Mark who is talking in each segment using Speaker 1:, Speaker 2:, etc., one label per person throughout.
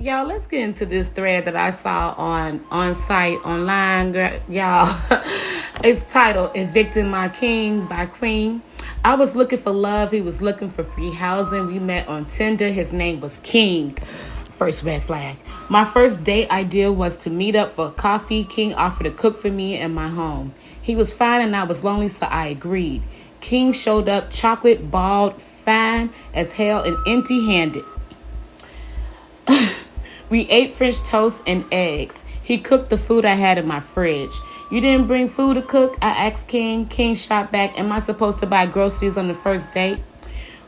Speaker 1: Y'all, let's get into this thread that I saw on site online, y'all. It's titled "Evicting My King" by Queen. I was looking for love. He was looking for free housing. We met on Tinder. His name was King. First red flag. My first date idea was to meet up for coffee. King offered to cook for me in my home. He was fine and I was lonely, so I agreed. King showed up, chocolate, bald, fine as hell, and empty-handed. We ate French toast and eggs. He cooked the food I had in my fridge. You didn't bring food to cook? I asked King. King shot back, am I supposed to buy groceries on the first date?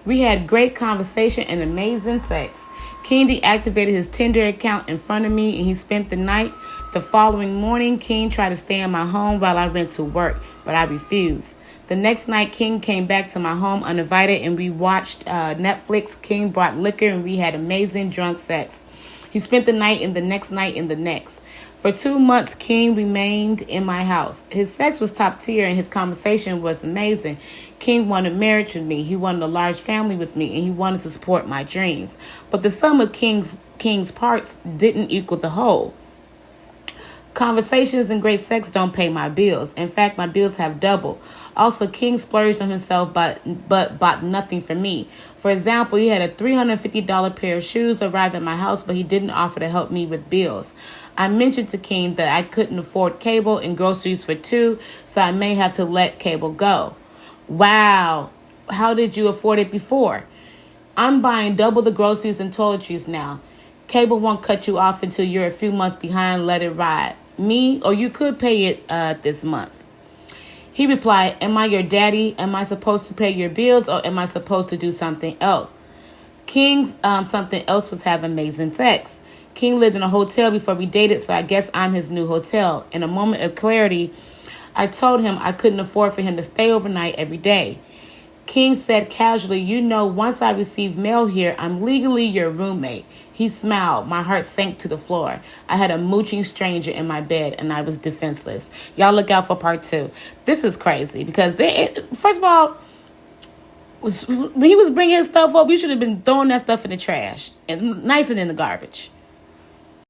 Speaker 1: We had great conversation and amazing sex. King deactivated his Tinder account in front of me and he spent the night. The following morning, King tried to stay in my home while I went to work, but I refused. The next night, King came back to my home uninvited and we watched Netflix. King brought liquor and we had amazing drunk sex. He spent the night and the next night and the next. For 2 months, King remained in my house. His sex was top tier and his conversation was amazing. King wanted marriage with me. He wanted a large family with me and he wanted to support my dreams. But the sum of King's parts didn't equal the whole. Conversations and great sex don't pay my bills. In fact, my bills have doubled. Also, King splurged on himself but bought nothing for me. For example, he had a $350 pair of shoes arrive at my house, but he didn't offer to help me with bills. I mentioned to King that I couldn't afford cable and groceries for two, so I may have to let cable go. Wow. How did you afford it before? I'm buying double the groceries and toiletries now. Cable won't cut you off until you're a few months behind. Let it ride. Me, or you could pay it this month. He replied, am I your daddy? Am I supposed to pay your bills or am I supposed to do something else? King's something else was have amazing sex. King lived in a hotel before we dated, so I guess I'm his new hotel. In a moment of clarity, I told him I couldn't afford for him to stay overnight every day. King said casually, you know, once I receive mail here, I'm legally your roommate. He smiled. My heart sank to the floor. I had a mooching stranger in my bed and I was defenseless. Y'all look out for part 2. This is crazy because first of all, when he was bringing his stuff up, we should have been throwing that stuff in the trash and nice and in the garbage.